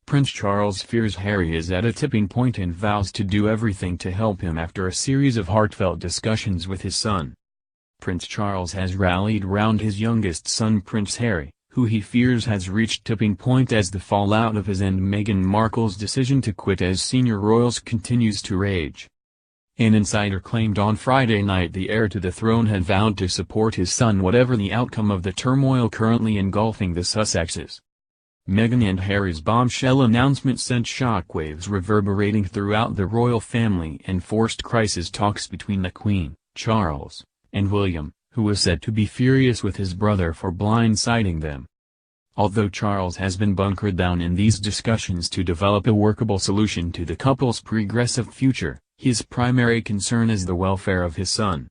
Prince Charles fears Harry is at a tipping point and vows to do everything to help him after a series of heartfelt discussions with his son. Prince Charles has rallied round his youngest son Prince Harry, who he fears has reached tipping point as the fallout of his and Meghan Markle's decision to quit as senior royals continues to rage. An insider claimed on Friday night the heir to the throne had vowed to support his son whatever the outcome of the turmoil currently engulfing the Sussexes. Meghan and Harry's bombshell announcement sent shockwaves reverberating throughout the royal family and forced crisis talks between the Queen, Charles, and William, who was said to be furious with his brother for blindsiding them. Although Charles has been bunkered down in these discussions to develop a workable solution to the couple's progressive future, his primary concern is the welfare of his son.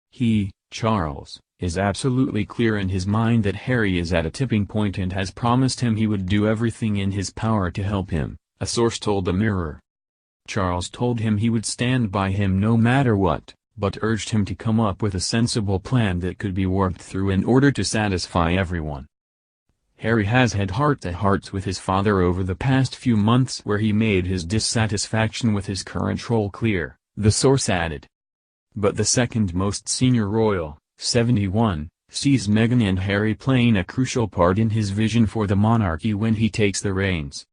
He, Charles, is absolutely clear in his mind that Harry is at a tipping point and has promised him he would do everything in his power to help him, a source told the Mirror. Charles told him he would stand by him no matter what, but urged him to come up with a sensible plan that could be worked through in order to satisfy everyone. Harry has had heart-to-hearts with his father over the past few months where he made his dissatisfaction with his current role clear, the source added. But the second-most senior royal, 71, sees Meghan and Harry playing a crucial part in his vision for the monarchy when he takes the reins.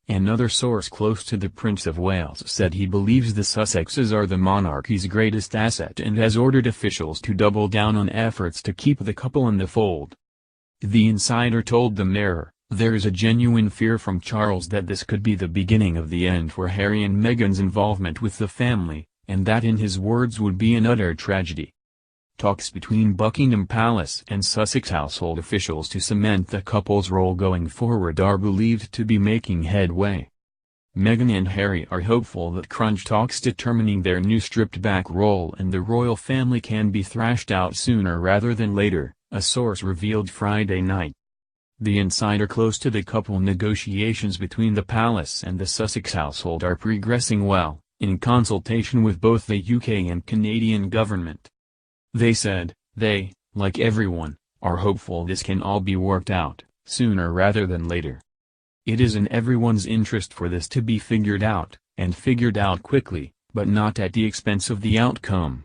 Another source close to the Prince of Wales said he believes the Sussexes are the monarchy's greatest asset and has ordered officials to double down on efforts to keep the couple in the fold. The insider told the Mirror, "There is a genuine fear from Charles that this could be the beginning of the end for Harry and Meghan's involvement with the family, and that in his words would be an utter tragedy." Talks between Buckingham Palace and Sussex household officials to cement the couple's role going forward are believed to be making headway. Meghan and Harry are hopeful that crunch talks determining their new stripped-back role in the royal family can be thrashed out sooner rather than later, a source revealed Friday night. The insider close to the couple negotiations between the palace and the Sussex household are progressing well, in consultation with both the UK and Canadian government. They said, they, like everyone, are hopeful this can all be worked out, sooner rather than later. It is in everyone's interest for this to be figured out, and figured out quickly, but not at the expense of the outcome.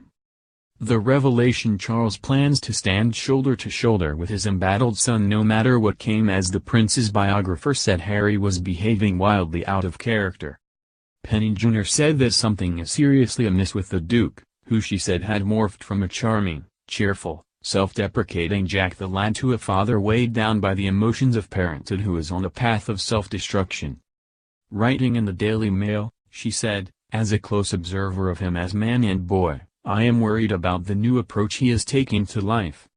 The revelation Charles plans to stand shoulder to shoulder with his embattled son no matter what came as the prince's biographer said Harry was behaving wildly out of character. Penny Jr. said that something is seriously amiss with the Duke, who she said had morphed from a charming, cheerful, self-deprecating Jack the Lad to a father weighed down by the emotions of parenthood who is on a path of self-destruction. Writing in the Daily Mail, she said, "As a close observer of him as man and boy, I am worried about the new approach he is taking to life.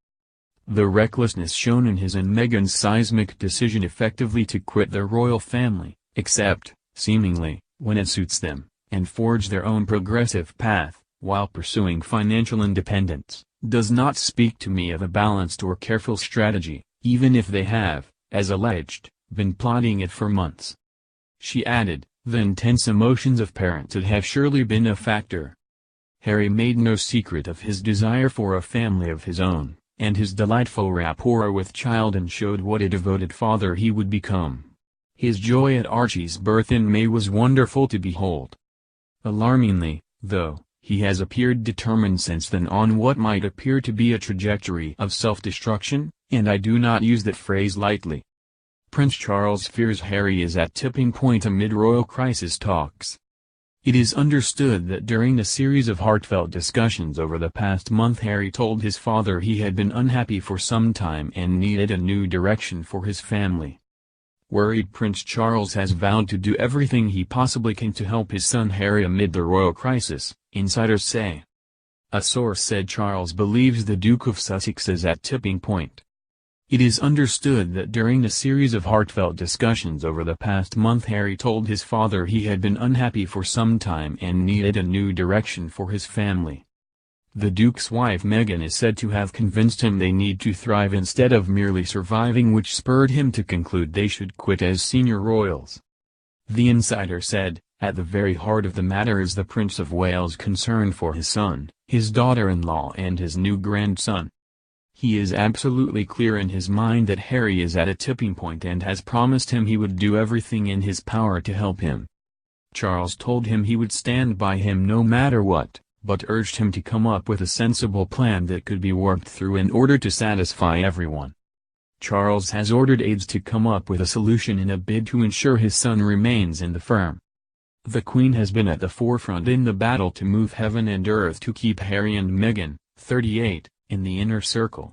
The recklessness shown in his and Meghan's seismic decision effectively to quit the royal family, except, seemingly, when it suits them, and forge their own progressive path, while pursuing financial independence, does not speak to me of a balanced or careful strategy, even if they have, as alleged, been plotting it for months." She added, "The intense emotions of parenthood have surely been a factor." Harry made no secret of his desire for a family of his own, and his delightful rapport with child and showed what a devoted father he would become. His joy at Archie's birth in May was wonderful to behold. Alarmingly, though, he has appeared determined since then on what might appear to be a trajectory of self-destruction, and I do not use that phrase lightly. Prince Charles fears Harry is at tipping point amid royal crisis talks. It is understood that during a series of heartfelt discussions over the past month Harry told his father he had been unhappy for some time and needed a new direction for his family. Worried Prince Charles has vowed to do everything he possibly can to help his son Harry amid the royal crisis, insiders say. A source said Charles believes the Duke of Sussex is at tipping point. It is understood that during a series of heartfelt discussions over the past month Harry told his father he had been unhappy for some time and needed a new direction for his family. The Duke's wife Meghan is said to have convinced him they need to thrive instead of merely surviving, which spurred him to conclude they should quit as senior royals. The insider said, "At the very heart of the matter is the Prince of Wales' concern for his son, his daughter-in-law and his new grandson. He is absolutely clear in his mind that Harry is at a tipping point and has promised him he would do everything in his power to help him. Charles told him he would stand by him no matter what, but urged him to come up with a sensible plan that could be worked through in order to satisfy everyone. Charles has ordered aides to come up with a solution in a bid to ensure his son remains in the firm. The Queen has been at the forefront in the battle to move heaven and earth to keep Harry and Meghan, 38, in the inner circle.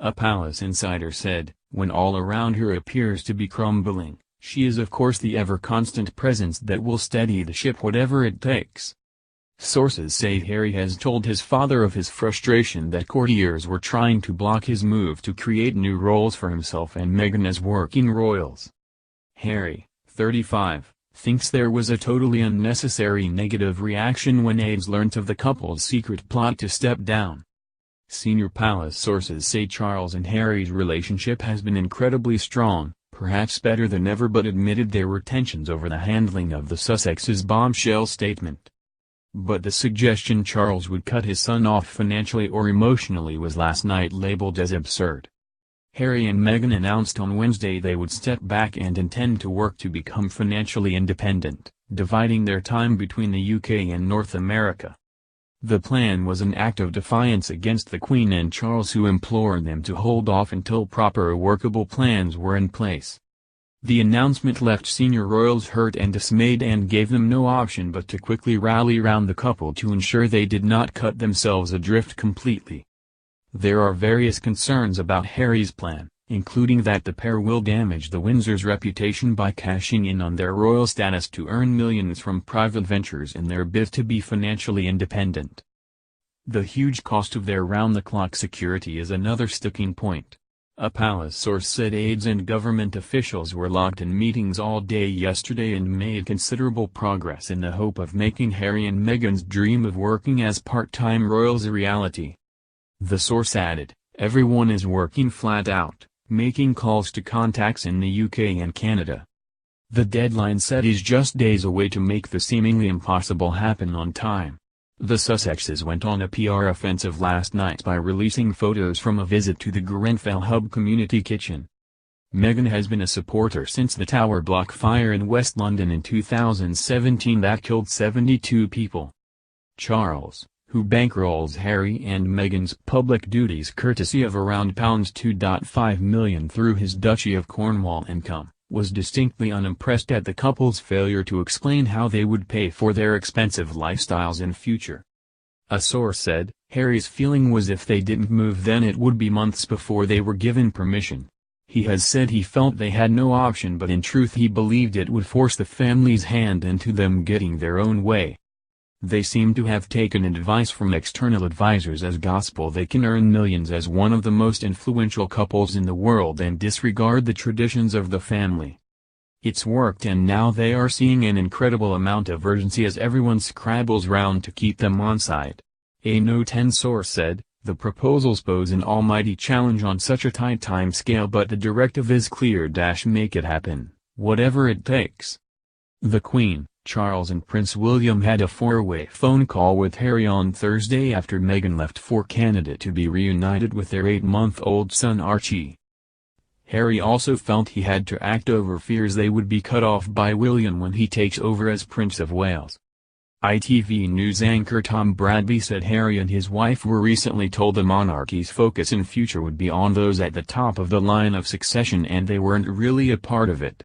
A palace insider said, when all around her appears to be crumbling, she is of course the ever-constant presence that will steady the ship whatever it takes. Sources say Harry has told his father of his frustration that courtiers were trying to block his move to create new roles for himself and Meghan as working royals. Harry, 35, thinks there was a totally unnecessary negative reaction when aides learnt of the couple's secret plot to step down. Senior palace sources say Charles and Harry's relationship has been incredibly strong, perhaps better than ever, but admitted there were tensions over the handling of the Sussexes' bombshell statement. But the suggestion Charles would cut his son off financially or emotionally was last night labeled as absurd. Harry and Meghan announced on Wednesday they would step back and intend to work to become financially independent, dividing their time between the UK and North America. The plan was an act of defiance against the Queen and Charles, who implored them to hold off until proper workable plans were in place. The announcement left senior royals hurt and dismayed and gave them no option but to quickly rally round the couple to ensure they did not cut themselves adrift completely. There are various concerns about Harry's plan, including that the pair will damage the Windsors' reputation by cashing in on their royal status to earn millions from private ventures in their bid to be financially independent. The huge cost of their round-the-clock security is another sticking point. A palace source said aides and government officials were locked in meetings all day yesterday and made considerable progress in the hope of making Harry and Meghan's dream of working as part-time royals a reality. The source added, "Everyone is working flat out, making calls to contacts in the UK and Canada. The deadline set is just days away to make the seemingly impossible happen on time." The Sussexes went on a PR offensive last night by releasing photos from a visit to the Grenfell Hub Community Kitchen. Meghan has been a supporter since the Tower Block fire in West London in 2017 that killed 72 people. Charles, who bankrolls Harry and Meghan's public duties courtesy of around £2.5 million through his Duchy of Cornwall income, was distinctly unimpressed at the couple's failure to explain how they would pay for their expensive lifestyles in future. A source said, Harry's feeling was if they didn't move then it would be months before they were given permission. He has said he felt they had no option, but in truth he believed it would force the family's hand into them getting their own way. They seem to have taken advice from external advisors as gospel they can earn millions as one of the most influential couples in the world and disregard the traditions of the family. It's worked, and now they are seeing an incredible amount of urgency as everyone scrabbles round to keep them on side. A No 10 source said, "The proposals pose an almighty challenge on such a tight time scale, but the directive is clear. Make it happen, whatever it takes." The Queen, Charles and Prince William had a four-way phone call with Harry on Thursday after Meghan left for Canada to be reunited with their 8-month-old son Archie. Harry also felt he had to act over fears they would be cut off by William when he takes over as Prince of Wales. ITV News anchor Tom Bradby said Harry and his wife were recently told the monarchy's focus in future would be on those at the top of the line of succession and they weren't really a part of it.